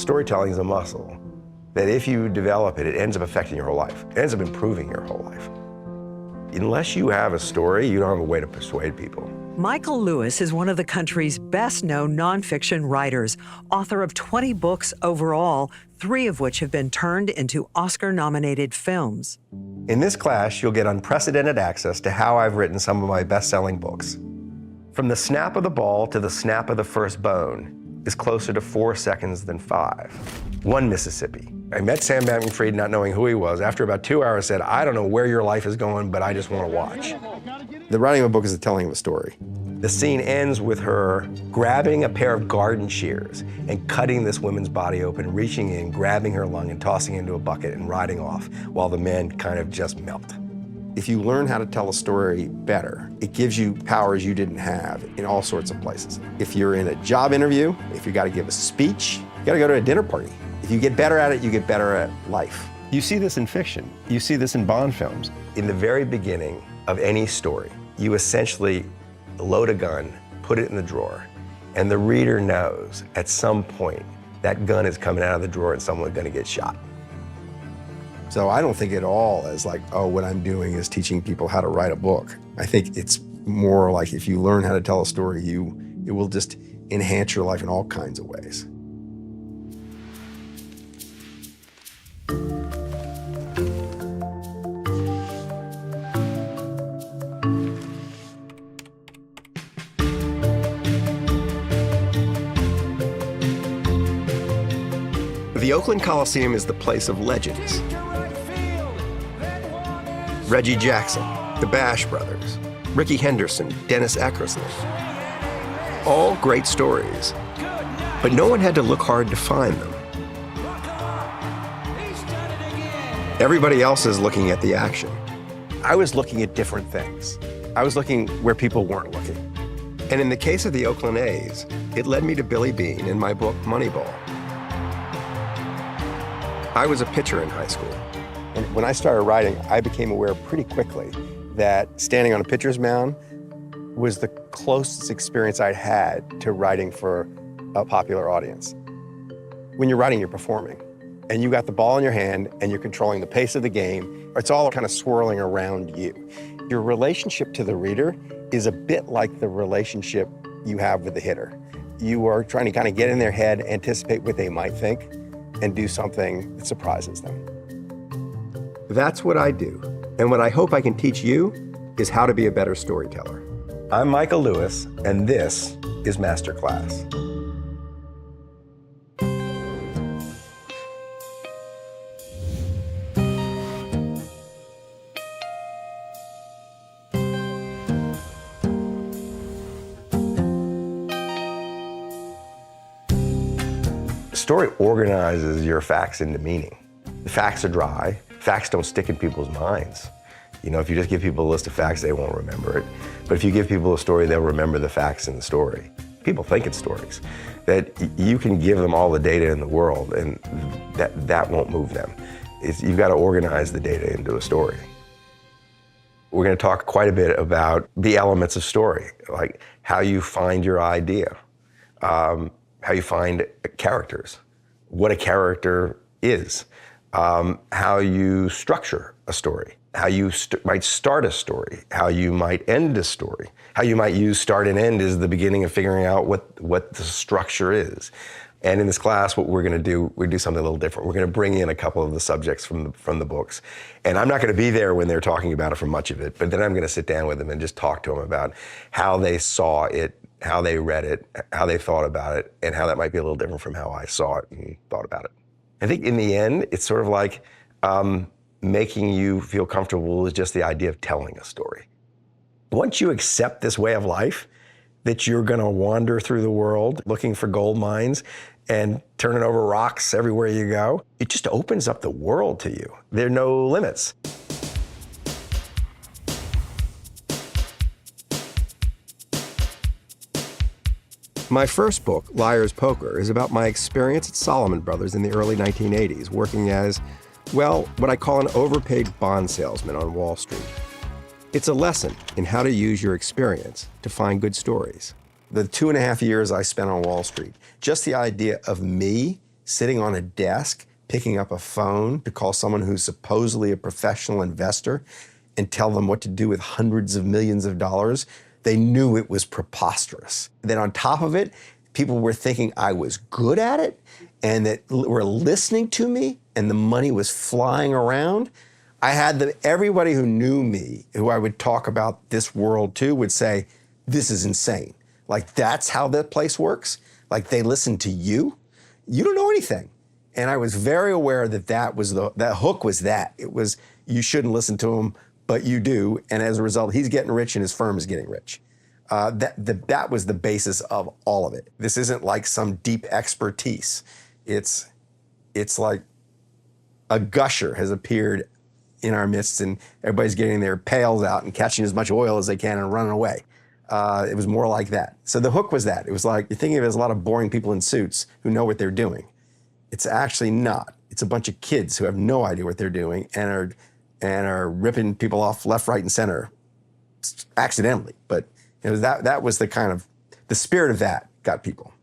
Storytelling is a muscle that if you develop it, it ends up affecting your whole life. It ends up improving your whole life. Unless you have a story, you don't have a way to persuade people. Michael Lewis is one of the country's best-known nonfiction writers, author of 20 books overall, 3 of which have been turned into Oscar-nominated films. In this class, you'll get unprecedented access to how I've written some of my best-selling books. From the snap of the ball to the snap of the first bone is closer to 4 seconds than 5. One Mississippi. I met Sam Bankman-Fried not knowing who he was. After about 2 hours said, I don't know where your life is going, but I just want to watch. The writing of a book is the telling of a story. The scene ends with her grabbing a pair of garden shears and cutting this woman's body open, reaching in, grabbing her lung and tossing it into a bucket and riding off while the men kind of just melt. If you learn how to tell a story better, it gives you powers you didn't have in all sorts of places. If you're in a job interview, if you got to give a speech, you got to go to a dinner party. If you get better at it, you get better at life. You see this in fiction. You see this in Bond films. In the very beginning of any story, you essentially load a gun, put it in the drawer, and the reader knows at some point that gun is coming out of the drawer and someone's going to get shot. So I don't think at all as like, oh, what I'm doing is teaching people how to write a book. I think it's more like if you learn how to tell a story, it will just enhance your life in all kinds of ways. The Oakland Coliseum is the place of legends. Reggie Jackson, the Bash Brothers, Ricky Henderson, Dennis Eckersley. All great stories, but no one had to look hard to find them. Everybody else is looking at the action. I was looking at different things. I was looking where people weren't looking. And in the case of the Oakland A's, it led me to Billy Beane in my book, Moneyball. I was a pitcher in high school. And when I started writing, I became aware pretty quickly that standing on a pitcher's mound was the closest experience I'd had to writing for a popular audience. When you're writing, you're performing. And you got the ball in your hand and you're controlling the pace of the game. It's all kind of swirling around you. Your relationship to the reader is a bit like the relationship you have with the hitter. You are trying to kind of get in their head, anticipate what they might think, and do something that surprises them. That's what I do. And what I hope I can teach you is how to be a better storyteller. I'm Michael Lewis, and this is Masterclass. Story organizes your facts into meaning. The facts are dry. Facts don't stick in people's minds. You know, if you just give people a list of facts, they won't remember it. But if you give people a story, they'll remember the facts in the story. People think in stories. That you can give them all the data in the world and that won't move them. You've got to organize the data into a story. We're going to talk quite a bit about the elements of story, like how you find your idea, how you find characters, what a character is, how you structure a story, how you might start a story, how you might end a story, how you might use start and end as the beginning of figuring out what the structure is. And in this class, what we're going to do, we do something a little different. We're going to bring in a couple of the subjects from the books. And I'm not going to be there when they're talking about it for much of it, but then I'm going to sit down with them and just talk to them about how they saw it, how they read it, how they thought about it, and how that might be a little different from how I saw it and thought about it. I think in the end, it's sort of like making you feel comfortable with just the idea of telling a story. Once you accept this way of life, that you're going to wander through the world looking for gold mines and turning over rocks everywhere you go, it just opens up the world to you. There are no limits. My first book, Liar's Poker, is about my experience at Salomon Brothers in the early 1980s, working as, well, what I call an overpaid bond salesman on Wall Street. It's a lesson in how to use your experience to find good stories. The 2.5 years I spent on Wall Street, just the idea of me sitting on a desk, picking up a phone to call someone who's supposedly a professional investor and tell them what to do with hundreds of millions of dollars, they knew it was preposterous. Then on top of it, people were thinking I was good at it and that were listening to me and the money was flying around. I had everybody who knew me, who I would talk about this world to, would say, this is insane. Like, that's how that place works? Like, they listen to you? You don't know anything. And I was very aware that that hook was that. It was, you shouldn't listen to him, but you do. And as a result, he's getting rich and his firm is getting rich. That was the basis of all of it. This isn't like some deep expertise. It's like a gusher has appeared in our midst and everybody's getting their pails out and catching as much oil as they can and running away. It was more like that. So the hook was that. It was like, you're thinking of it as a lot of boring people in suits who know what they're doing. It's actually not. It's a bunch of kids who have no idea what they're doing and are ripping people off left, right, and center accidentally. But it was that was the kind of, the spirit of that got people.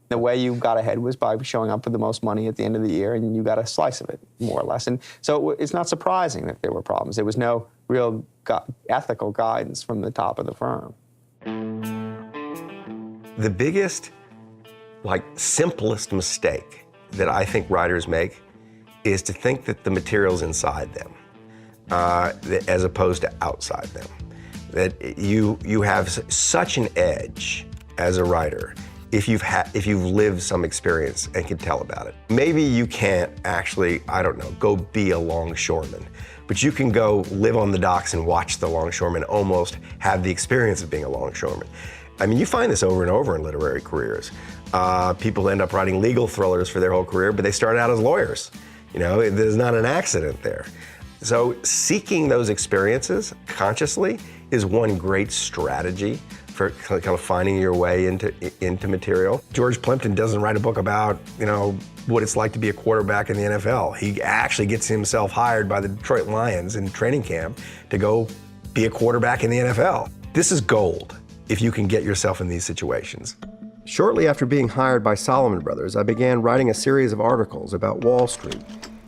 The way you got ahead was by showing up with the most money at the end of the year, and you got a slice of it, more or less. And so it's not surprising that there were problems. There was no real ethical guidance from the top of the firm. The biggest, simplest mistake that I think writers make is to think that the material's inside them, as opposed to outside them. That you have such an edge as a writer if you've lived some experience and can tell about it. Maybe you can't actually, I don't know, go be a longshoreman, but you can go live on the docks and watch the longshoremen almost have the experience of being a longshoreman. I mean, you find this over and over in literary careers. People end up writing legal thrillers for their whole career, but they start out as lawyers. You know, there's not an accident there. So seeking those experiences consciously is one great strategy for kind of finding your way into material. George Plimpton doesn't write a book about, what it's like to be a quarterback in the NFL. He actually gets himself hired by the Detroit Lions in training camp to go be a quarterback in the NFL. This is gold if you can get yourself in these situations. Shortly after being hired by Salomon Brothers, I began writing a series of articles about Wall Street.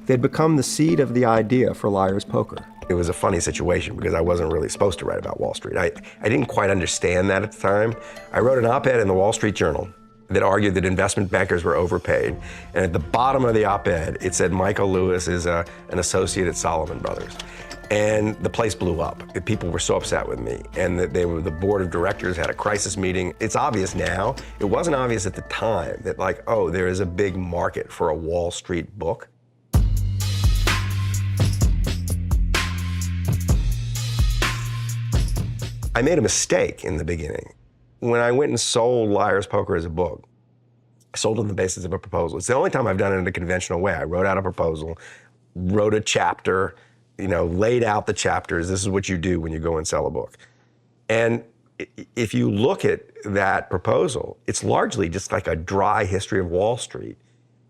They'd become the seed of the idea for Liar's Poker. It was a funny situation because I wasn't really supposed to write about Wall Street. I didn't quite understand that at the time. I wrote an op-ed in the Wall Street Journal that argued that investment bankers were overpaid. And at the bottom of the op-ed, it said Michael Lewis is an associate at Salomon Brothers. And the place blew up. People were so upset with me. And that the board of directors had a crisis meeting. It's obvious now. It wasn't obvious at the time that there is a big market for a Wall Street book. I made a mistake in the beginning. When I went and sold Liar's Poker as a book, I sold it on the basis of a proposal. It's the only time I've done it in a conventional way. I wrote out a proposal, wrote a chapter, laid out the chapters. This is what you do when you go and sell a book. And if you look at that proposal, it's largely just like a dry history of Wall Street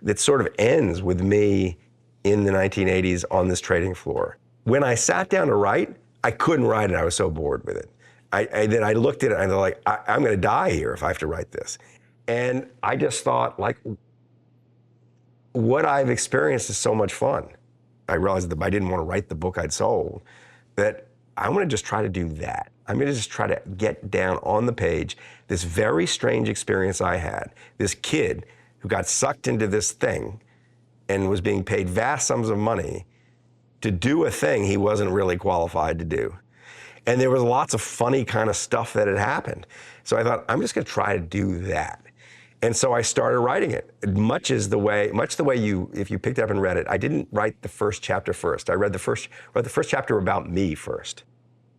that sort of ends with me in the 1980s on this trading floor. When I sat down to write, I couldn't write it. I was so bored with it. Then I looked at it and I'm like, I'm going to die here if I have to write this. And I just thought, what I've experienced is so much fun. I realized that I didn't want to write the book I'd sold, that I want to just try to do that. I'm going to just try to get down on the page this very strange experience I had. This kid who got sucked into this thing and was being paid vast sums of money to do a thing he wasn't really qualified to do. And there was lots of funny kind of stuff that had happened. So I thought, I'm just going to try to do that. And so I started writing it, much the way if you picked it up and read it. I didn't write the first chapter first. I wrote the first chapter about me first.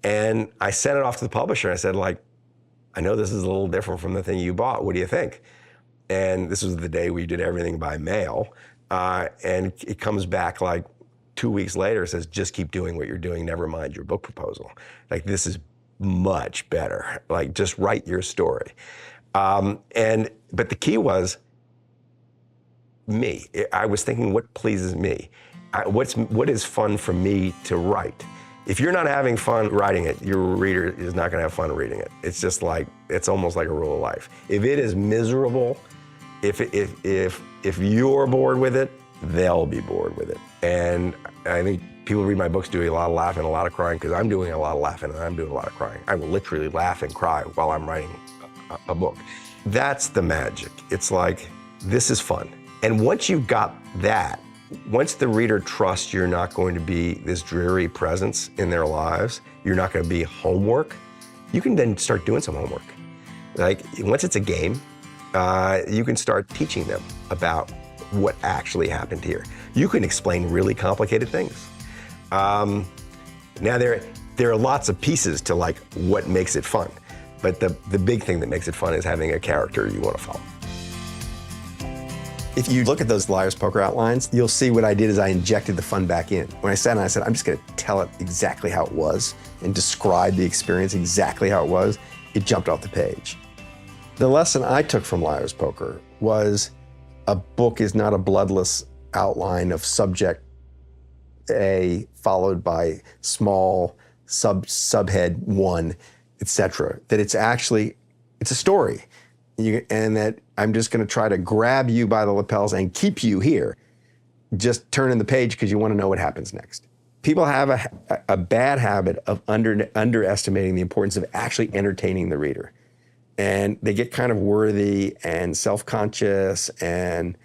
And I sent it off to the publisher. I said, I know this is a little different from the thing you bought. What do you think? And this was the day we did everything by mail. And it comes back 2 weeks later, says, just keep doing what you're doing, never mind your book proposal. This is much better. Just write your story. But the key was me. I was thinking, what pleases me? What is fun for me to write? If you're not having fun writing it, your reader is not gonna have fun reading it. It's just it's almost like a rule of life. If it is miserable, if If you're bored with it, they'll be bored with it. And I think people read my books doing a lot of laughing, a lot of crying, because I'm doing a lot of laughing and I'm doing a lot of crying. I will literally laugh and cry while I'm writing a book. That's the magic. It's like, this is fun. And once you've got that, once the reader trusts you're not going to be this dreary presence in their lives, you're not going to be homework, you can then start doing some homework. Like, once it's a game, you can start teaching them about what actually happened here. You can explain really complicated things. Now there are lots of pieces to like what makes it fun, but the big thing that makes it fun is having a character you want to follow. If you look at those Liar's Poker outlines, you'll see what I did is I injected the fun back in. When I sat down, I said, I'm just gonna tell it exactly how it was and describe the experience exactly how it was. It jumped off the page. The lesson I took from Liar's Poker was a book is not a bloodless outline of subject A followed by small subhead 1, etc. That it's actually, it's a story. And that I'm just gonna try to grab you by the lapels and keep you here. Just turning the page because you wanna know what happens next. People have a bad habit of underestimating the importance of actually entertaining the reader. And they get kind of worthy and self-conscious and,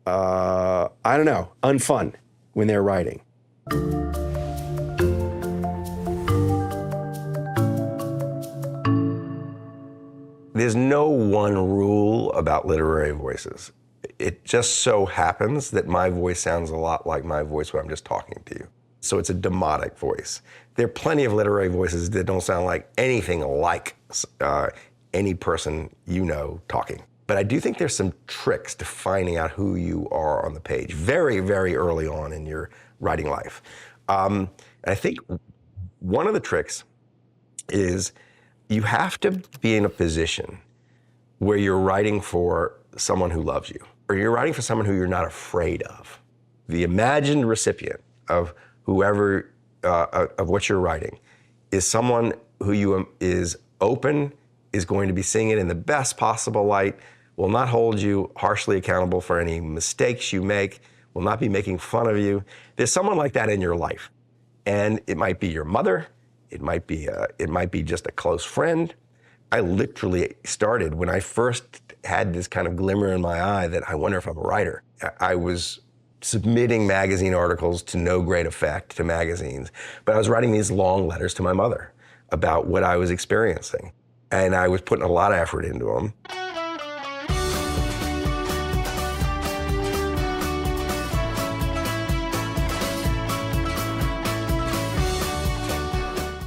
I don't know, unfun when they're writing. There's no one rule about literary voices. It just so happens that my voice sounds a lot like my voice when I'm just talking to you. So it's a demotic voice. There are plenty of literary voices that don't sound like anything like any person you know talking. But I do think there's some tricks to finding out who you are on the page very, very early on in your writing life. And I think one of the tricks is you have to be in a position where you're writing for someone who loves you, or you're writing for someone who you're not afraid of. The imagined recipient of whoever, of what you're writing is someone who is open, is going to be seeing it in the best possible light, will not hold you harshly accountable for any mistakes you make, will not be making fun of you. There's someone like that in your life. And it might be your mother, it might be just a close friend. I literally started, when I first had this kind of glimmer in my eye that I wonder if I'm a writer, I was submitting magazine articles to no great effect to magazines, but I was writing these long letters to my mother about what I was experiencing. And I was putting a lot of effort into them.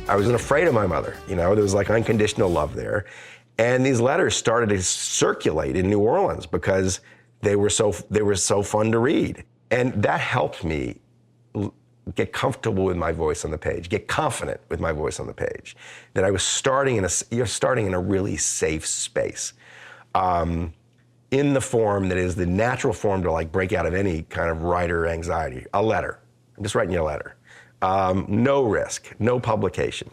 I wasn't afraid of my mother, you know, there was like unconditional love there. And these letters started to circulate in New Orleans because they were so fun to read. And that helped me get comfortable with my voice on the page, get confident with my voice on the page, that I was starting in a really safe space. In the form that is the natural form to like break out of any kind of writer anxiety, a letter. I'm just writing you a letter. No risk, no publication.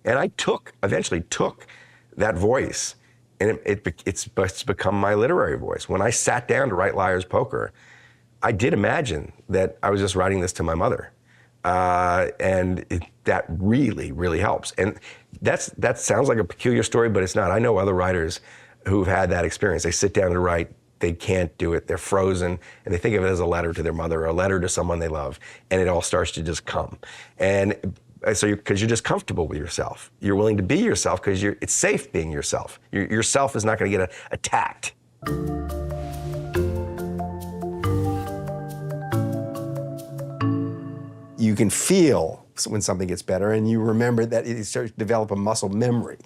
And I eventually took that voice, and it's become my literary voice. When I sat down to write Liar's Poker, I did imagine that I was just writing this to my mother. That really, really helps. And that sounds like a peculiar story, but it's not. I know other writers who've had that experience. They sit down to write, they can't do it, they're frozen, and they think of it as a letter to their mother or a letter to someone they love, and it all starts to just come. And so because you're just comfortable with yourself. You're willing to be yourself because it's safe being yourself. Yourself is not gonna get attacked. You can feel when something gets better, and you remember that it starts to develop a muscle memory.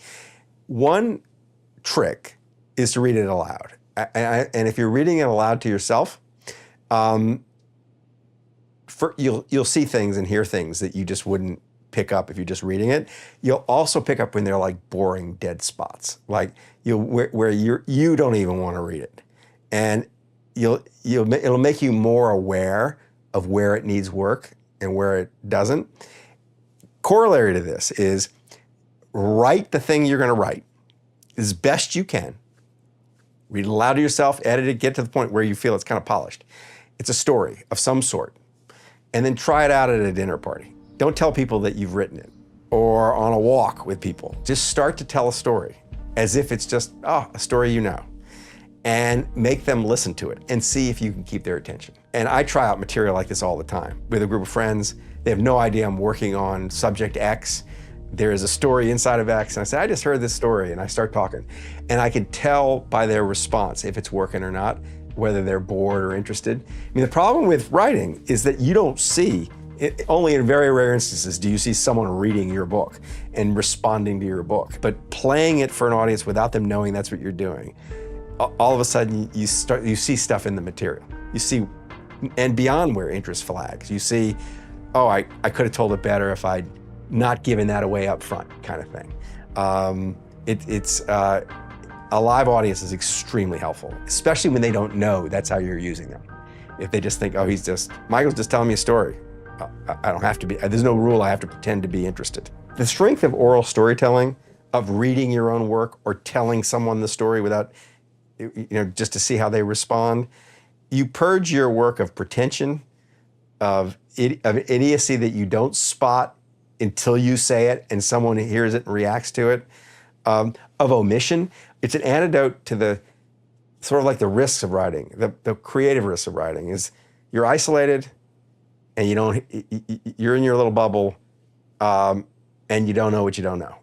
One trick is to read it aloud. And if you're reading it aloud to yourself, you'll see things and hear things that you just wouldn't pick up if you're just reading it. You'll also pick up when they're like boring dead spots, like where you don't even want to read it, and it'll make you more aware of where it needs work and where it doesn't. Corollary to this is write the thing you're going to write as best you can, Read it aloud to yourself, edit it, get to the point where you feel it's kind of polished. It's a story of some sort. And then try it out at a dinner party. Don't tell people that you've written it, or on a walk with people. Just start to tell a story as if it's just, a story you know. And make them listen to it and see if you can keep their attention. And I try out material like this all the time with a group of friends. They have no idea I'm working on subject X. There is a story inside of X, and I say, I just heard this story, and I start talking. And I can tell by their response if it's working or not, whether they're bored or interested. I mean, the problem with writing is that you don't see, only in very rare instances do you see someone reading your book and responding to your book. But playing it for an audience without them knowing that's what you're doing, all of a sudden you see stuff in the material. You see, and beyond where interest flags, you see, I could have told it better if I'd not given that away up front, kind of thing. A live audience is extremely helpful, especially when they don't know that's how you're using them. If they just think, Michael's just telling me a story. I don't have to be, there's no rule I have to pretend to be interested. The strength of oral storytelling, of reading your own work or telling someone the story without, just to see how they respond, you purge your work of pretension, of idiocy that you don't spot until you say it and someone hears it and reacts to it, of omission. It's an antidote to the sort of like the risks of writing, the creative risks of writing is you're isolated and you're in your little bubble and you don't know what you don't know.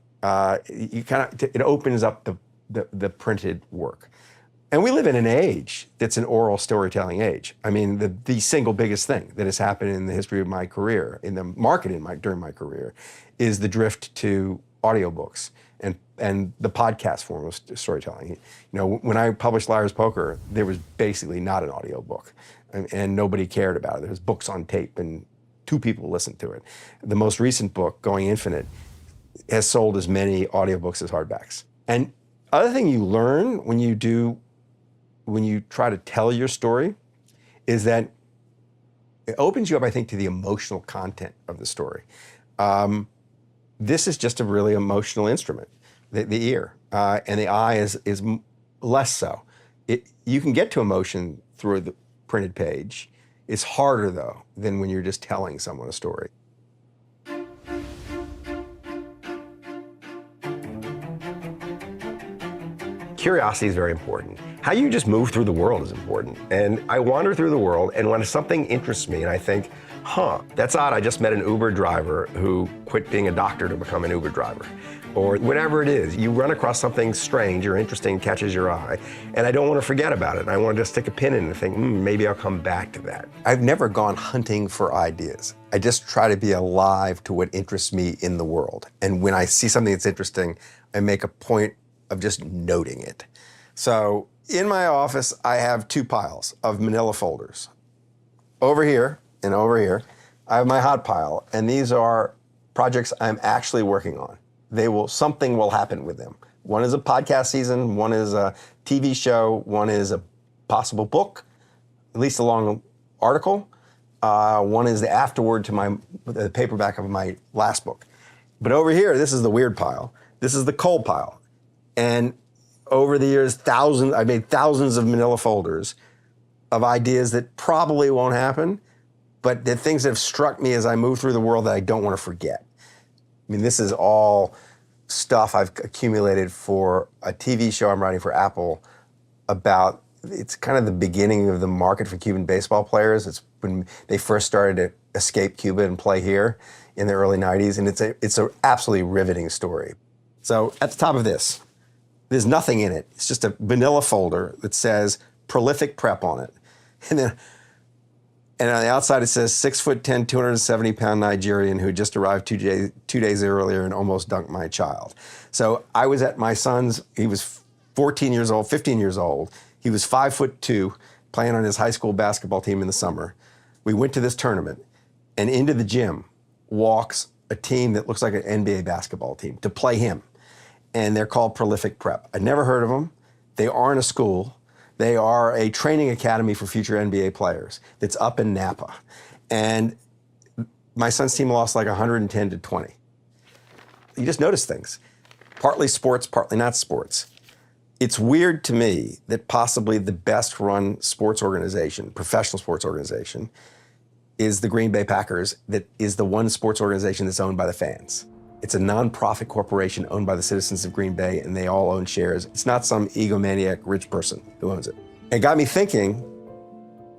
It opens up the printed work. And we live in an age that's an oral storytelling age. I mean, the single biggest thing that has happened in the history of my career, in the market during my career, is the drift to audiobooks and the podcast form of storytelling. When I published Liar's Poker, there was basically not an audiobook, and nobody cared about it. There was books on tape, and 2 people listened to it. The most recent book, Going Infinite, has sold as many audiobooks as hardbacks. And other thing you learn when you try to tell your story is that it opens you up, I think, to the emotional content of the story. This is just a really emotional instrument, the ear, and the eye is less so. You can get to emotion through the printed page. It's harder, though, than when you're just telling someone a story. Curiosity is very important. How you just move through the world is important. And I wander through the world, and when something interests me and I think, that's odd, I just met an Uber driver who quit being a doctor to become an Uber driver. Or whatever it is, you run across something strange or interesting, catches your eye, and I don't want to forget about it. I want to just stick a pin in it and think, maybe I'll come back to that. I've never gone hunting for ideas. I just try to be alive to what interests me in the world. And when I see something that's interesting, I make a point of just noting it. So in my office, I have 2 piles of manila folders. Over here and over here, I have my hot pile, and these are projects I'm actually working on. Something will happen with them. One is a podcast season, one is a TV show, one is a possible book, at least a long article. One is the afterword to the paperback of my last book. But over here, this is the weird pile. This is the cold pile. And over the years, I made thousands of manila folders of ideas that probably won't happen, but the things that have struck me as I move through the world that I don't want to forget. I mean, this is all stuff I've accumulated for a TV show I'm writing for Apple about, it's kind of the beginning of the market for Cuban baseball players. It's when they first started to escape Cuba and play here in the early 90s, and it's an absolutely riveting story. So at the top of this, there's nothing in it. It's just a vanilla folder that says prolific prep on it. And on the outside it says 6'10", 270-pound Nigerian who just arrived 2 days earlier and almost dunked my child. So I was at my son's, he was 15 years old. He was 5'2", playing on his high school basketball team in the summer. We went to this tournament, and into the gym walks a team that looks like an NBA basketball team to play him. And they're called Prolific Prep. I'd never heard of them. They aren't a school. They are a training academy for future NBA players that's up in Napa. And my son's team lost like 110-20. You just notice things. Partly sports, partly not sports. It's weird to me that possibly the best run sports organization, professional sports organization, is the Green Bay Packers, that is the one sports organization that's owned by the fans. It's a nonprofit corporation owned by the citizens of Green Bay, and they all own shares. It's not some egomaniac rich person who owns it. It got me thinking,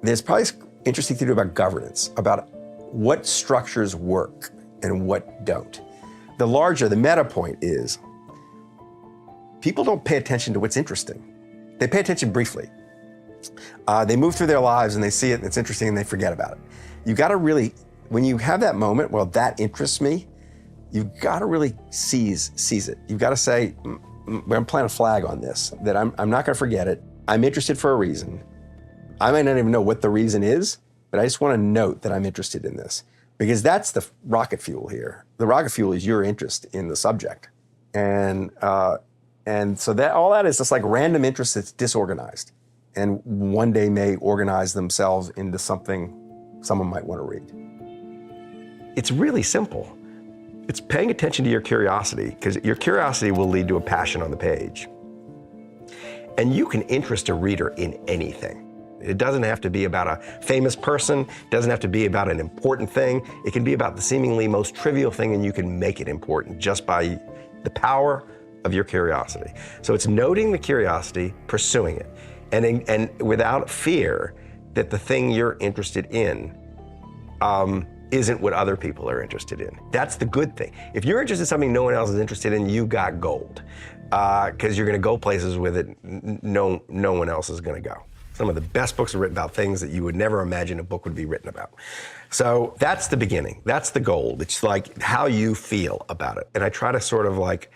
there's probably interesting to do about governance, about what structures work and what don't. The meta point is, people don't pay attention to what's interesting. They pay attention briefly. They move through their lives and they see it and it's interesting and they forget about it. You gotta really, when you have that moment, well, that interests me, you've gotta really seize it. You've gotta say, I'm planting a flag on this, that I'm not gonna forget it. I'm interested for a reason. I might not even know what the reason is, but I just wanna note that I'm interested in this. Because that's the rocket fuel here. The rocket fuel is your interest in the subject. And so that all that is just like random interest that's disorganized. And one day may organize themselves into something someone might want to read. It's really simple. It's paying attention to your curiosity, because your curiosity will lead to a passion on the page. And you can interest a reader in anything. It doesn't have to be about a famous person, it doesn't have to be about an important thing. It can be about the seemingly most trivial thing, and you can make it important just by the power of your curiosity. So it's noting the curiosity, pursuing it, and without fear that the thing you're interested in isn't what other people are interested in. That's the good thing. If you're interested in something no one else is interested in, you got gold, because you're gonna go places with it no one else is gonna go. Some of the best books are written about things that you would never imagine a book would be written about. So that's the beginning, that's the gold. It's like how you feel about it. And I try to sort of like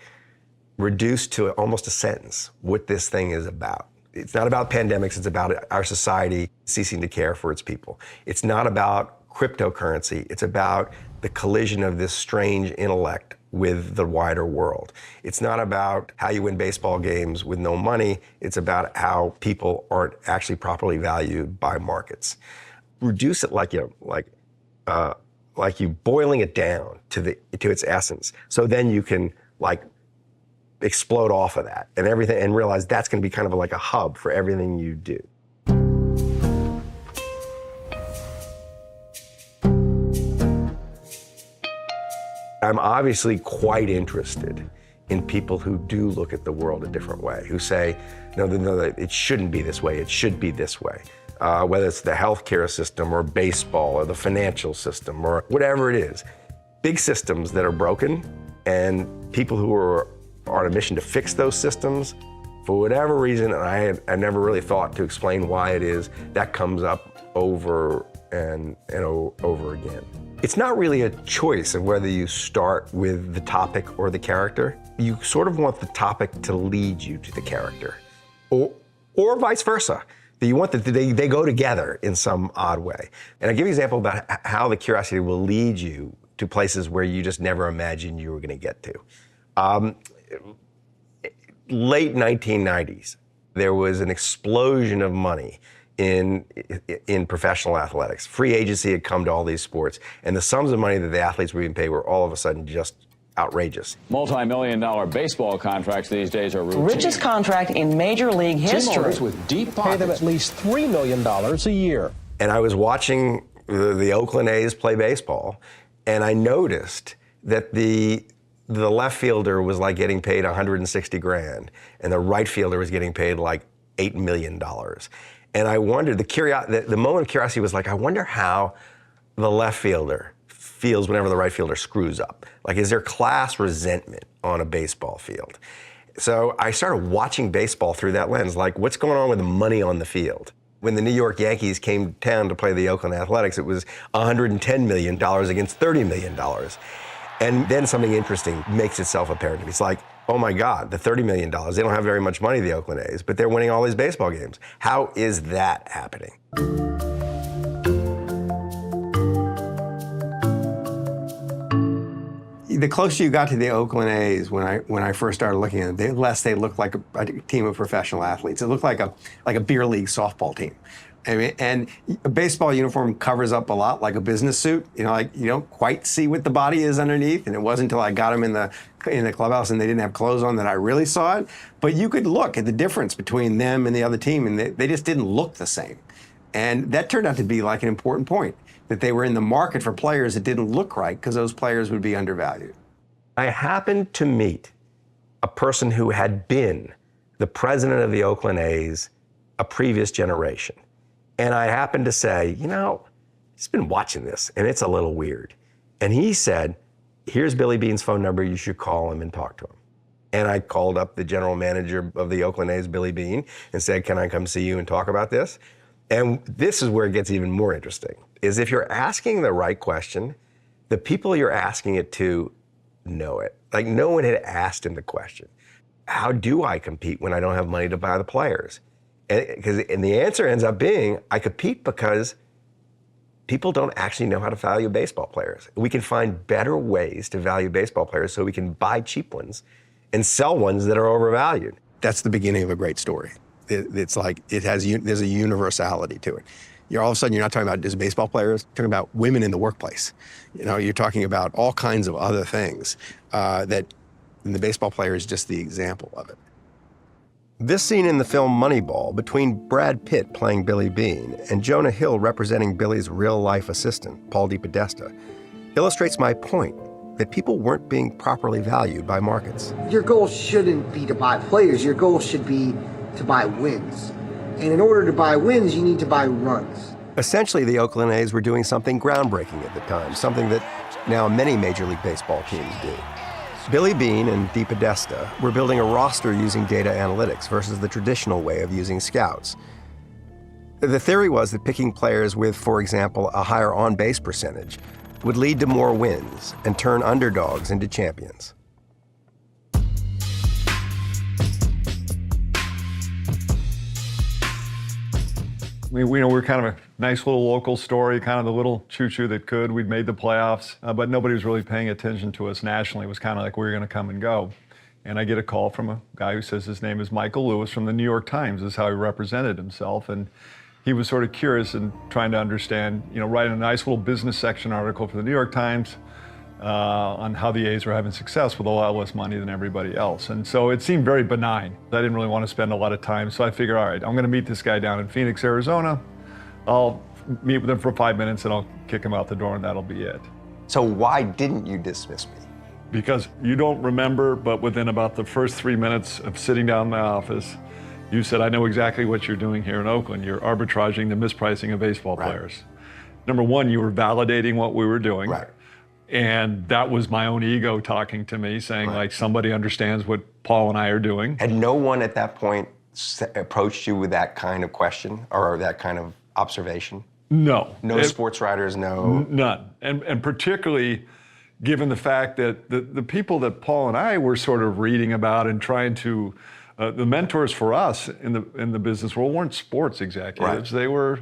reduce to almost a sentence what this thing is about. It's not about pandemics, it's about our society ceasing to care for its people. It's not about cryptocurrency, it's about the collision of this strange intellect with the wider world. It's not about how you win baseball games with no money, it's about how people aren't actually properly valued by markets. Reduce it like you boiling it down to its essence. So then you can like explode off of that and everything, and realize that's going to be kind of like a hub for everything you do. I'm obviously quite interested in people who do look at the world a different way, who say, no, it shouldn't be this way, it should be this way. Whether it's the healthcare system or baseball or the financial system or whatever it is. Big systems that are broken, and people who are on a mission to fix those systems, for whatever reason, and I never really thought to explain why it is, that comes up over and over again. It's not really a choice of whether you start with the topic or the character. You sort of want the topic to lead you to the character, or vice versa. You want that they go together in some odd way. And I'll give you an example about how the curiosity will lead you to places where you just never imagined you were going to get to. Late 1990s, there was an explosion of money in professional athletics. Free agency had come to all these sports, and the sums of money that the athletes were being paid were all of a sudden just outrageous. Multi-million-dollar baseball contracts these days are routine. Richest contract in Major League history. Team owners with deep pockets pay them at least $3 million a year. And I was watching the Oakland A's play baseball, and I noticed that the left fielder was like getting paid $160,000, and the right fielder was getting paid like $8 million. And I wondered, the moment of curiosity was like, I wonder how the left fielder feels whenever the right fielder screws up. Like, is there class resentment on a baseball field? So I started watching baseball through that lens, like what's going on with the money on the field? When the New York Yankees came to town to play the Oakland Athletics, it was $110 million against $30 million. And then something interesting makes itself apparent to me. It's like, oh my God, the $30 million, they don't have very much money, the Oakland A's, but they're winning all these baseball games. How is that happening? The closer you got to the Oakland A's when I first started looking at them, the less they looked like a team of professional athletes. It looked like a beer league softball team, I mean, and a baseball uniform covers up a lot like a business suit. You know, like you don't quite see what the body is underneath. And it wasn't until I got them in the clubhouse and they didn't have clothes on that I really saw it. But you could look at the difference between them and the other team, and they just didn't look the same. And that turned out to be like an important point, that they were in the market for players that didn't look right because those players would be undervalued. I happened to meet a person who had been the president of the Oakland A's a previous generation. And I happened to say, you know, he's been watching this and it's a little weird. And he said, here's Billy Beane's phone number, you should call him and talk to him. And I called up the general manager of the Oakland A's, Billy Beane, and said, can I come see you and talk about this? And this is where it gets even more interesting, is if you're asking the right question, the people you're asking it to know it. Like no one had asked him the question, how do I compete when I don't have money to buy the players? And the answer ends up being, I compete because people don't actually know how to value baseball players. We can find better ways to value baseball players so we can buy cheap ones and sell ones that are overvalued. That's the beginning of a great story. It's like there's a universality to it. All of a sudden, you're not talking about just baseball players, you're talking about women in the workplace. You know, you're talking about all kinds of other things and the baseball player is just the example of it. This scene in the film Moneyball, between Brad Pitt playing Billy Beane and Jonah Hill representing Billy's real-life assistant, Paul DePodesta, illustrates my point that people weren't being properly valued by markets. Your goal shouldn't be to buy players. Your goal should be to buy wins. And in order to buy wins, you need to buy runs. Essentially, the Oakland A's were doing something groundbreaking at the time, something that now many Major League Baseball teams do. Billy Beane and DePodesta were building a roster using data analytics versus the traditional way of using scouts. The theory was that picking players with, for example, a higher on-base percentage would lead to more wins and turn underdogs into champions. We're kind of a nice little local story, kind of the little choo-choo that could. We'd made the playoffs, but nobody was really paying attention to us nationally. It was kind of like we were going to come and go. And I get a call from a guy who says his name is Michael Lewis from the New York Times, is how he represented himself. And he was sort of curious and trying to understand, writing a nice little business section article for the New York Times on how the A's were having success with a lot less money than everybody else. And so it seemed very benign. I didn't really want to spend a lot of time. So I figured, all right, I'm going to meet this guy down in Phoenix, Arizona. I'll meet with him for 5 minutes and I'll kick him out the door and that'll be it. So why didn't you dismiss me? Because you don't remember, but within about the first 3 minutes of sitting down in my office, you said, I know exactly what you're doing here in Oakland. You're arbitraging the mispricing of baseball players. Number one, you were validating what we were doing. Right. And that was my own ego talking to me, saying like somebody understands what Paul and I are doing. Had no one at that point approached you with that kind of question or that kind of observation? No. No sports writers, no? None. And particularly given the fact that the people that Paul and I were sort of reading about and trying to, the mentors for us in the business world weren't sports executives. They were,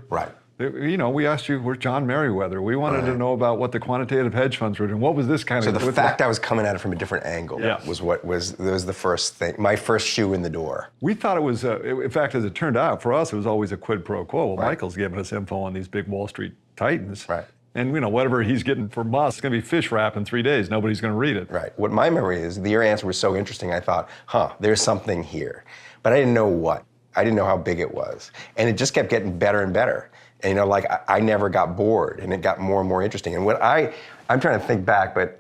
we asked you, we're John Merriweather. We wanted to know about what the quantitative hedge funds were doing. What was this kind of? So the fact I was coming at it from a different angle was the first thing, my first shoe in the door. We thought it was, in fact, as it turned out, for us, it was always a quid pro quo. Well, Michael's giving us info on these big Wall Street titans. Right. And whatever he's getting from us, it's going to be fish wrap in 3 days. Nobody's going to read it. Right. What my memory is, your answer was so interesting, I thought, there's something here. But I didn't know what. I didn't know how big it was. And it just kept getting better and better. And I never got bored, and it got more and more interesting. And I'm trying to think back, but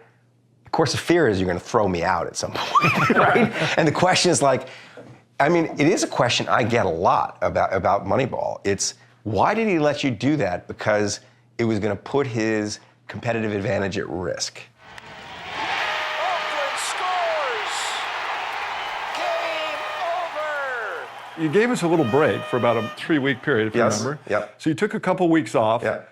of course the fear is you're going to throw me out at some point, right? And the question is it is a question I get a lot about Moneyball. It's, why did he let you do that? Because it was going to put his competitive advantage at risk. Oakland scores! Game over! You gave us a little break for about a 3-week period, if you remember. Yep. So you took a couple weeks off. Yeah.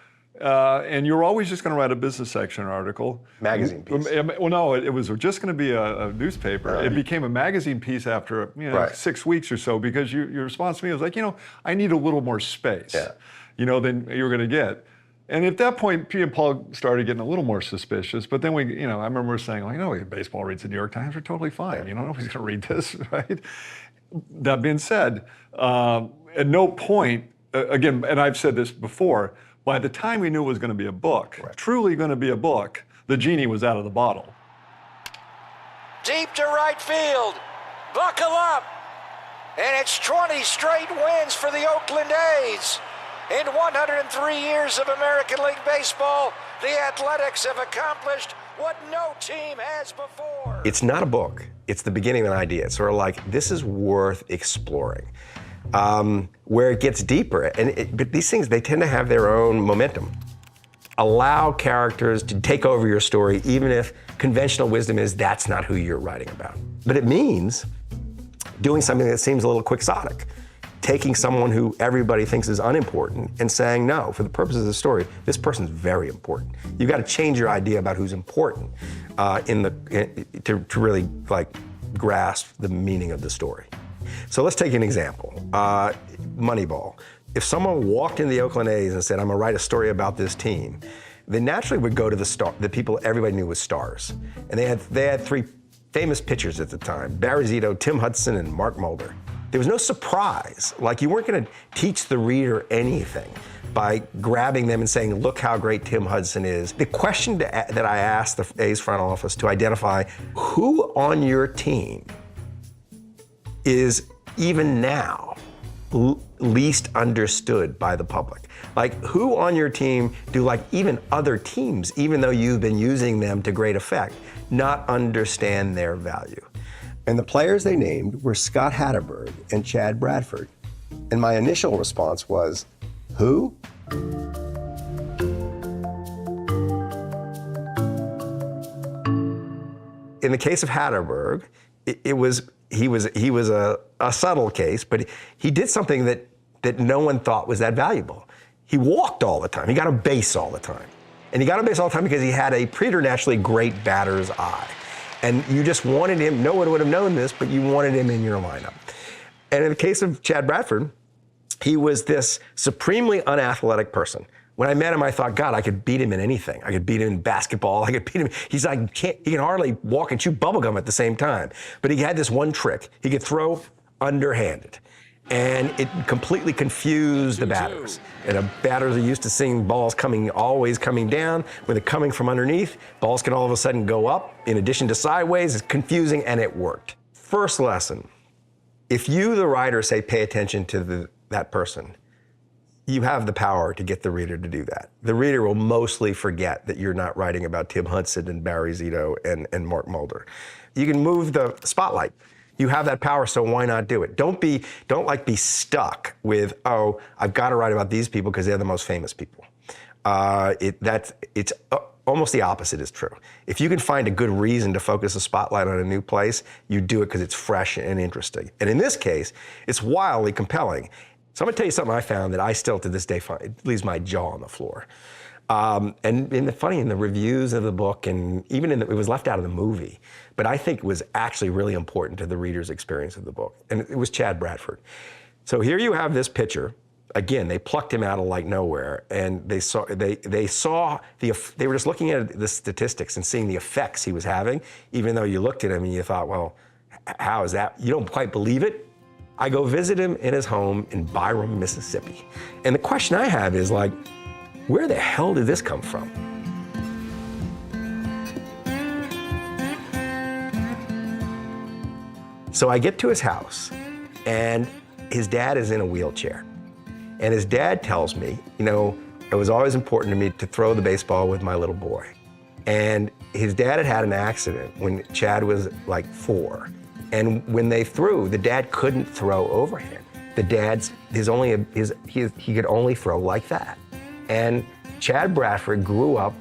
And you were always just going to write a business section article. Magazine piece. Well, no, it was just going to be a newspaper. Right. It became a magazine piece after 6 weeks or so, because your response to me was like, I need a little more space, than you were going to get. And at that point, P and Paul started getting a little more suspicious. But then I remember saying, baseball reads the New York Times, we're totally fine. Nobody's going to read this, right? That being said, at no point again, and I've said this before, by the time we knew it was going to be a book, truly going to be a book, the genie was out of the bottle. Deep to right field. Buckle up. And it's 20 straight wins for the Oakland A's. In 103 years of American League Baseball, the Athletics have accomplished what no team has before. It's not a book. It's the beginning of an idea. It's sort of like, this is worth exploring. Where it gets deeper. But these things, they tend to have their own momentum. Allow characters to take over your story, even if conventional wisdom is that's not who you're writing about. But it means doing something that seems a little quixotic. Taking someone who everybody thinks is unimportant and saying, no, for the purposes of the story, this person's very important. You've got to change your idea about who's important to really grasp the meaning of the story. So let's take an example. Moneyball. If someone walked into the Oakland A's and said, I'm gonna write a story about this team, they naturally would go to the people everybody knew was stars. And they had three famous pitchers at the time, Barry Zito, Tim Hudson, and Mark Mulder. There was no surprise. Like, you weren't gonna teach the reader anything by grabbing them and saying, look how great Tim Hudson is. The question that I asked the A's front office to identify who on your team is even now least understood by the public. Like, who on your team do even other teams, even though you've been using them to great effect, not understand their value? And the players they named were Scott Hatterberg and Chad Bradford. And my initial response was, who? In the case of Hatterberg, he was a subtle case, but he did something that no one thought was that valuable. He walked all the time. He got a base all the time. And he got a base all the time because he had a preternaturally great batter's eye. And you just wanted him, no one would have known this, but you wanted him in your lineup. And in the case of Chad Bradford, he was this supremely unathletic person. When I met him, I thought, God, I could beat him in anything. I could beat him in basketball. I could beat him. He's like, he can hardly walk and chew bubblegum at the same time. But he had this one trick. He could throw underhanded. And it completely confused the batters. And the batters are used to seeing balls always coming down. When they're coming from underneath, balls can all of a sudden go up in addition to sideways. It's confusing, and it worked. First lesson, if you, the writer, say pay attention to that person, you have the power to get the reader to do that. The reader will mostly forget that you're not writing about Tim Hudson and Barry Zito and Mark Mulder. You can move the spotlight. You have that power, so why not do it? Don't be stuck with, oh, I've got to write about these people because they're the most famous people. It's almost the opposite is true. If you can find a good reason to focus a spotlight on a new place, you do it because it's fresh and interesting. And in this case, it's wildly compelling. So I'm gonna tell you something I found that I still to this day find, it leaves my jaw on the floor. And in the reviews of the book, and even it was left out of the movie, but I think it was actually really important to the reader's experience of the book. And it was Chad Bradford. So here you have this pitcher. Again, they plucked him out of nowhere, and they were just looking at the statistics and seeing the effects he was having, even though you looked at him and you thought, well, how is that? You don't quite believe it. I go visit him in his home in Byram, Mississippi. And the question I have is where the hell did this come from? So I get to his house, and his dad is in a wheelchair. And his dad tells me, it was always important to me to throw the baseball with my little boy. And his dad had an accident when Chad was 4. And when they threw, the dad couldn't throw overhand. The dad's, he could only throw like that. And Chad Bradford grew up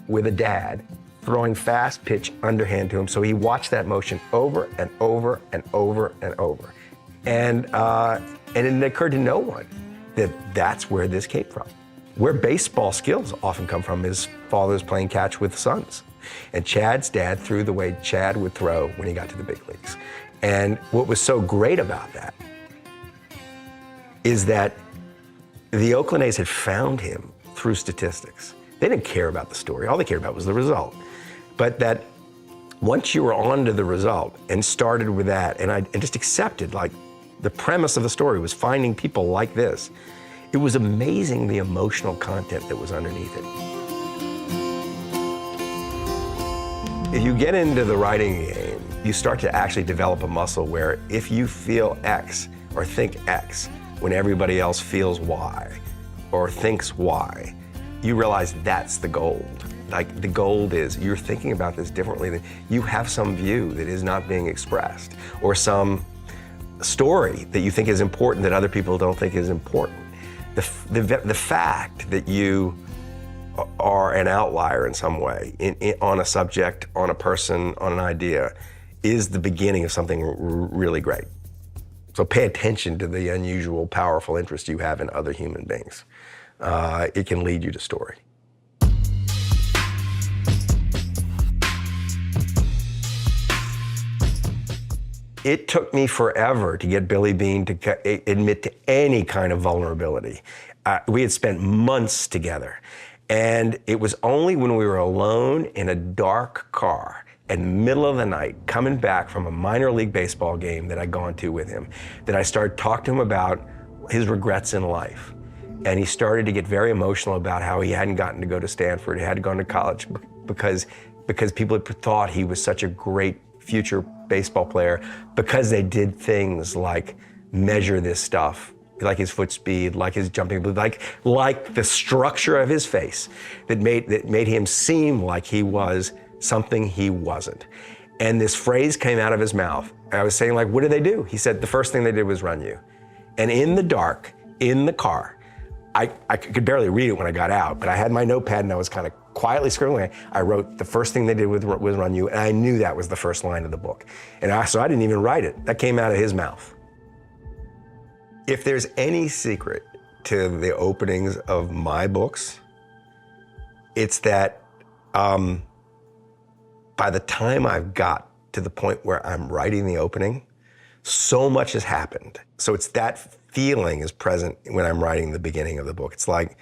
with a dad throwing fast pitch underhand to him, so he watched that motion over and over and over and over. And it occurred to no one that that's where this came from. Where baseball skills often come from is fathers playing catch with sons. And Chad's dad threw the way Chad would throw when he got to the big leagues. And what was so great about that is that the Oakland A's had found him through statistics. They didn't care about the story. All they cared about was the result. But that once you were on to the result and started with that, and just accepted, the premise of the story was finding people like this, It was amazing the emotional content that was underneath it. If you get into the writing game, you start to actually develop a muscle where if you feel X or think X when everybody else feels Y or thinks Y, you realize that's the gold. Like the gold is you're thinking about this differently, that you have some view that is not being expressed or some story that you think is important that other people don't think is important. The fact that you are an outlier in some way, on a subject, on a person, on an idea, is the beginning of something really great. So pay attention to the unusual, powerful interest you have in other human beings. It can lead you to story. It took me forever to get Billy Beane to admit to any kind of vulnerability. We had spent months together, and it was only when we were alone in a dark car in the middle of the night, coming back from a minor league baseball game that I'd gone to with him, that I started talking to him about his regrets in life. And he started to get very emotional about how he hadn't gotten to go to Stanford, he hadn't gone to college because people had thought he was such a great future baseball player because they did things like measure this stuff, like his foot speed, like his jumping, like the structure of his face that made him seem like he was something he wasn't. And this phrase came out of his mouth. I was saying, like, what did they do? He said, the first thing they did was run you. And in the dark, in the car, I could barely read it when I got out, but I had my notepad and I was kind of quietly scribbling. I wrote, the first thing they did was run you, and I knew that was the first line of the book. So I didn't even write it. That came out of his mouth. If there's any secret to the openings of my books, it's that by the time I've got to the point where I'm writing the opening, so much has happened. So it's that feeling is present when I'm writing the beginning of the book. It's like,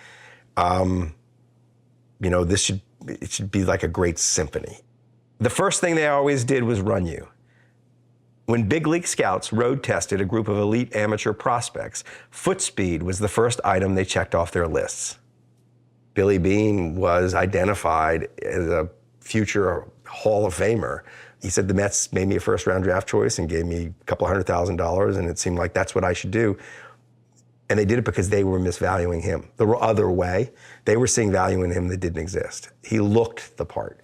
it should be like a great symphony. The first thing they always did was run you. When big league scouts road tested a group of elite amateur prospects, foot speed was the first item they checked off their lists. Billy Beane was identified as a future Hall of Famer. He said the Mets made me a first-round draft choice and gave me a couple $100,000, and it seemed like that's what I should do. And they did it because they were misvaluing him. The other way, they were seeing value in him that didn't exist. He looked the part.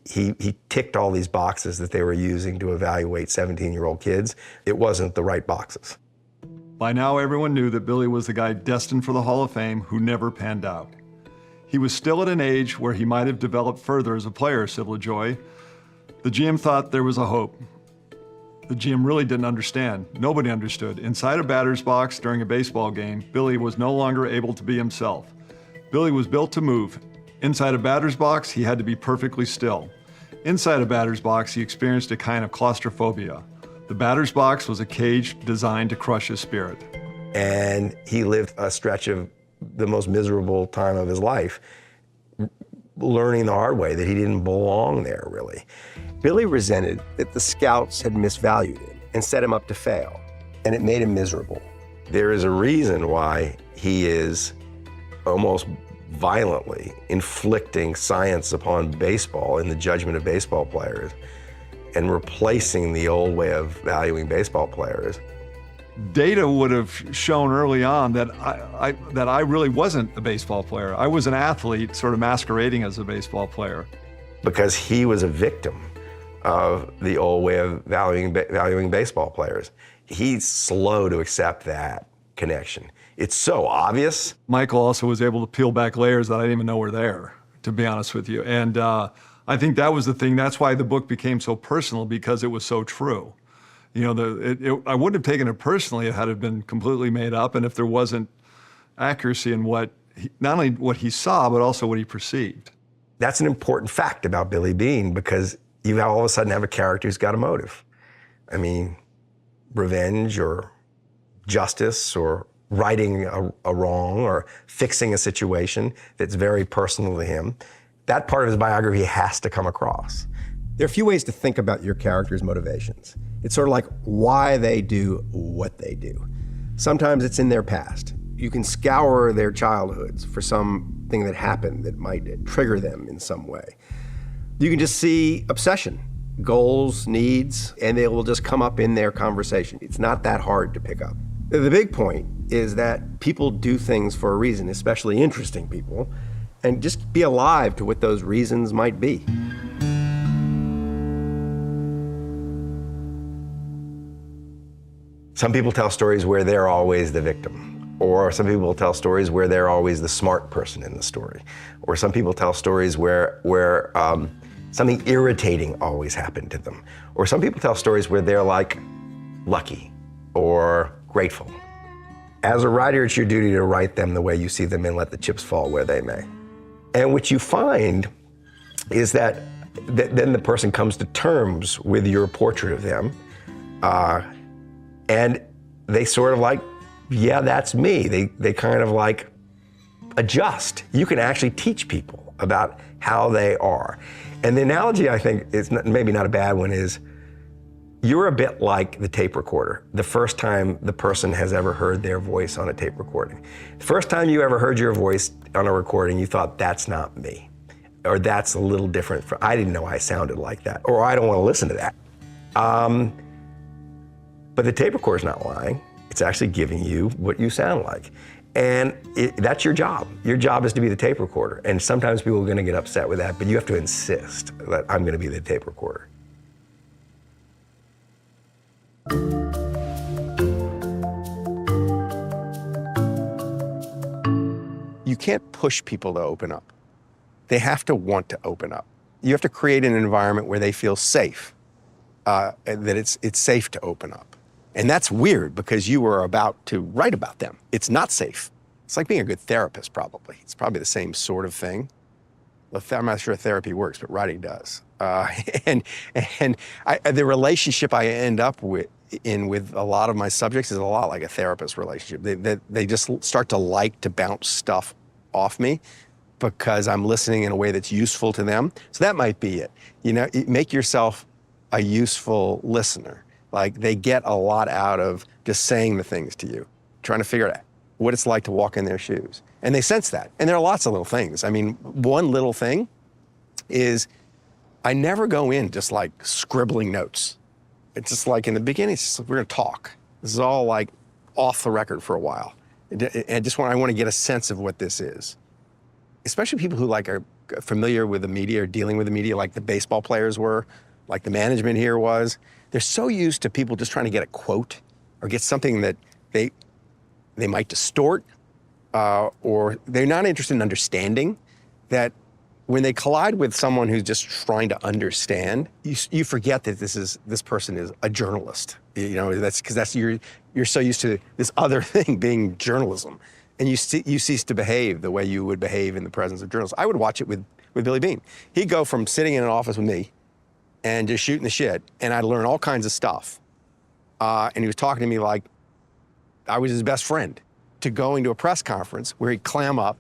He ticked all these boxes that they were using to evaluate 17-year-old kids. It wasn't the right boxes. By now, everyone knew that Billy was the guy destined for the Hall of Fame who never panned out. He was still at an age where he might have developed further as a player, said LaJoie. The GM thought there was a hope. The GM really didn't understand. Nobody understood. Inside a batter's box during a baseball game, Billy was no longer able to be himself. Billy was built to move. Inside a batter's box, he had to be perfectly still. Inside a batter's box, he experienced a kind of claustrophobia. The batter's box was a cage designed to crush his spirit. And he lived a stretch of the most miserable time of his life, learning the hard way that he didn't belong there, really. Billy resented that the scouts had misvalued him and set him up to fail, and it made him miserable. There is a reason why he is almost violently inflicting science upon baseball in the judgment of baseball players and replacing the old way of valuing baseball players. Data would have shown early on that I really wasn't a baseball player. I was an athlete sort of masquerading as a baseball player. Because he was a victim of the old way of valuing baseball players. He's slow to accept that connection. It's so obvious. Michael also was able to peel back layers that I didn't even know were there, to be honest with you. And I think that was the thing. That's why the book became so personal, because it was so true. You know, I wouldn't have taken it personally had it been completely made up, and if there wasn't accuracy in not only what he saw, but also what he perceived. That's an important fact about Billy Beane, because you all of a sudden have a character who's got a motive. I mean, revenge or justice or righting a wrong or fixing a situation that's very personal to him. That part of his biography has to come across. There are a few ways to think about your character's motivations. It's sort of like why they do what they do. Sometimes it's in their past. You can scour their childhoods for something that happened that might trigger them in some way. You can just see obsession, goals, needs, and they will just come up in their conversation. It's not that hard to pick up. The big point is that people do things for a reason, especially interesting people, and just be alive to what those reasons might be. Some people tell stories where they're always the victim, or some people tell stories where they're always the smart person in the story, or some people tell stories where something irritating always happened to them, or some people tell stories where they're like lucky or grateful. As a writer, it's your duty to write them the way you see them and let the chips fall where they may. And what you find is that then the person comes to terms with your portrait of them, and they sort of like, yeah, that's me. They kind of like adjust. You can actually teach people about how they are. And the analogy, I think, is maybe not a bad one, is you're a bit like the tape recorder. The first time the person has ever heard their voice on a tape recording. The first time you ever heard your voice on a recording, you thought, that's not me. Or that's a little different. I didn't know I sounded like that. Or I don't want to listen to that. But the tape recorder's not lying. It's actually giving you what you sound like. And that's your job. Your job is to be the tape recorder. And sometimes people are going to get upset with that, but you have to insist that I'm going to be the tape recorder. You can't push people to open up. They have to want to open up. You have to create an environment where they feel safe, that it's safe to open up. And that's weird because you were about to write about them. It's not safe. It's like being a good therapist, probably. It's probably the same sort of thing. I'm not sure therapy works, but writing does. The relationship I end up with a lot of my subjects is a lot like a therapist relationship. They just start to like to bounce stuff off me because I'm listening in a way that's useful to them. So that might be it. You know, make yourself a useful listener. Like, they get a lot out of just saying the things to you, trying to figure out what it's like to walk in their shoes. And they sense that. And there are lots of little things. I mean, one little thing is I never go in just like scribbling notes. It's just like in the beginning, it's just like, we're gonna talk. This is all like off the record for a while. And I want to get a sense of what this is. Especially people who like are familiar with the media or dealing with the media, like the baseball players were, like the management here was. They're so used to people just trying to get a quote or get something that they might distort, or they're not interested in understanding, that when they collide with someone who's just trying to understand, you forget that this person is a journalist. You know, that's because you're so used to this other thing being journalism, and you cease to behave the way you would behave in the presence of journalists. I would watch it with Billy Beane. He'd go from sitting in an office with me and just shooting the shit, and I'd learn all kinds of stuff. And he was talking to me like I was his best friend, to going to a press conference where he'd clam up,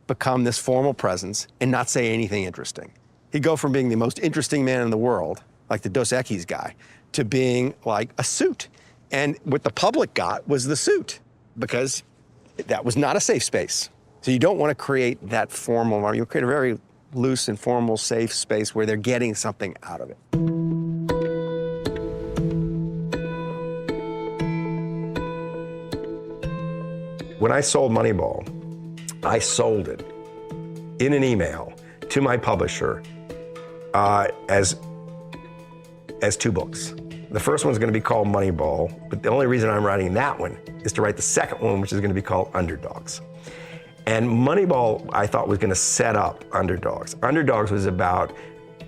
become this formal presence, and not say anything interesting. He'd go from being the most interesting man in the world, like the Dos Equis guy, to being like a suit. And what the public got was the suit, because that was not a safe space. So you don't want to create that formal, or you'll create a very loose, informal, safe space where they're getting something out of it. When I sold Moneyball, I sold it in an email to my publisher as two books. The first one's going to be called Moneyball, but the only reason I'm writing that one is to write the second one, which is going to be called Underdogs. And Moneyball, I thought, was going to set up Underdogs. Underdogs was about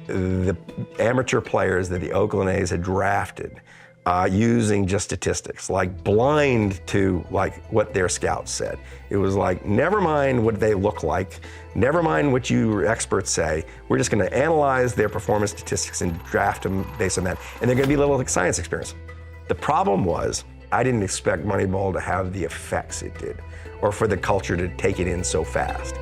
the amateur players that the Oakland A's had drafted using just statistics, like blind to like what their scouts said. It was like, never mind what they look like, never mind what you experts say, we're just going to analyze their performance statistics and draft them based on that. And they're going to be a little like science experience. The problem was, I didn't expect Moneyball to have the effects it did, or for the culture to take it in so fast.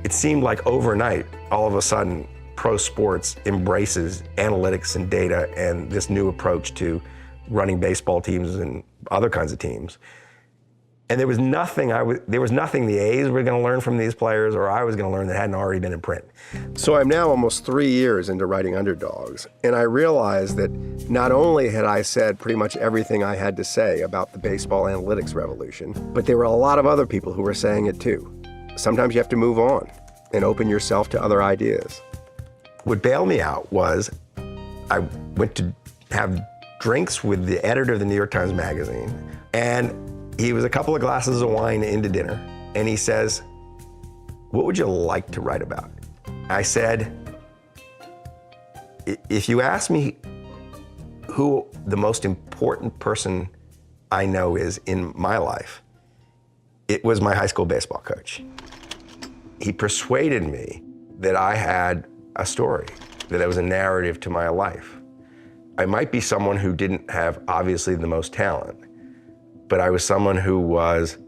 It seemed like overnight, all of a sudden, pro sports embraces analytics and data and this new approach to running baseball teams and other kinds of teams. And there was nothing the A's were going to learn from these players or I was going to learn that hadn't already been in print. So I'm now almost 3 years into writing Underdogs, and I realized that not only had I said pretty much everything I had to say about the baseball analytics revolution, but there were a lot of other people who were saying it too. Sometimes you have to move on and open yourself to other ideas. What bailed me out was I went to have drinks with the editor of the New York Times Magazine, and he was a couple of glasses of wine into dinner, and he says, "What would you like to write about?" I said, "If you ask me who the most important person I know is in my life, it was my high school baseball coach." He persuaded me that I had a story, that it was a narrative to my life. I might be someone who didn't have, obviously, the most talent, but I was someone who was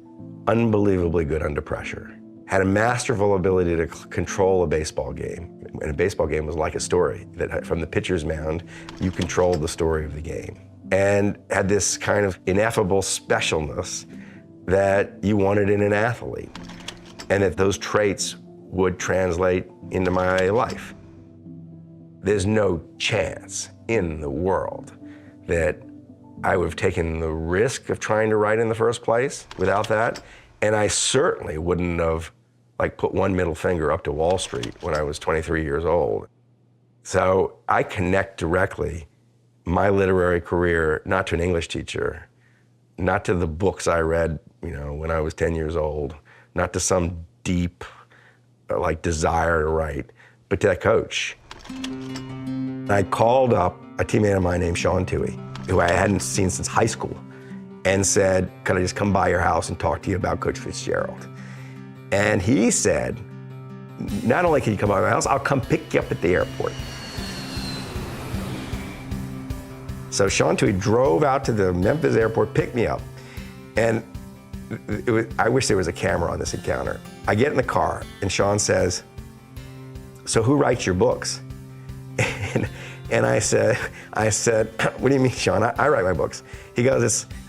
unbelievably good under pressure, had a masterful ability to control a baseball game. And a baseball game was like a story, that from the pitcher's mound, you controlled the story of the game. And had this kind of ineffable specialness that you wanted in an athlete, and that those traits would translate into my life. There's no chance in the world that I would have taken the risk of trying to write in the first place without that. And I certainly wouldn't have put one middle finger up to Wall Street when I was 23 years old. So I connect directly my literary career, not to an English teacher, not to the books I read, when I was 10 years old, not to some deep, desire to write, but to that coach. I called up a teammate of mine named Sean Toohey, who I hadn't seen since high school, and said, "Could I just come by your house and talk to you about Coach Fitzgerald?" And he said, "Not only can you come by my house, I'll come pick you up at the airport." So Sean Toohey drove out to the Memphis airport, picked me up, and I wish there was a camera on this encounter. I get in the car, and Sean says, "So who writes your books?" And I said, "What do you mean, Sean? I write my books." He goes,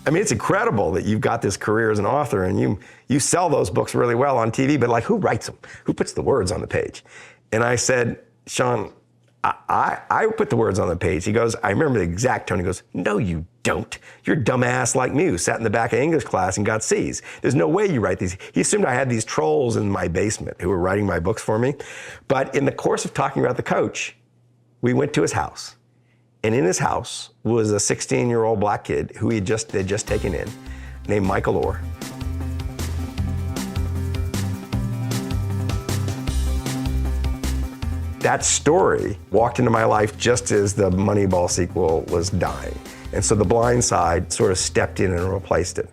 it's incredible that you've got this career as an author and you sell those books really well on TV, but who writes them? Who puts the words on the page?" And I said, "Sean, I put the words on the page." He goes, I remember the exact tone. He goes, "No, you don't. You're a dumbass like me who sat in the back of English class and got C's. There's no way you write these." He assumed I had these trolls in my basement who were writing my books for me. But in the course of talking about the coach, we went to his house. And in his house was a 16-year-old black kid who they'd just taken in, named Michael Orr. That story walked into my life just as the Moneyball sequel was dying. And so The Blind Side sort of stepped in and replaced it.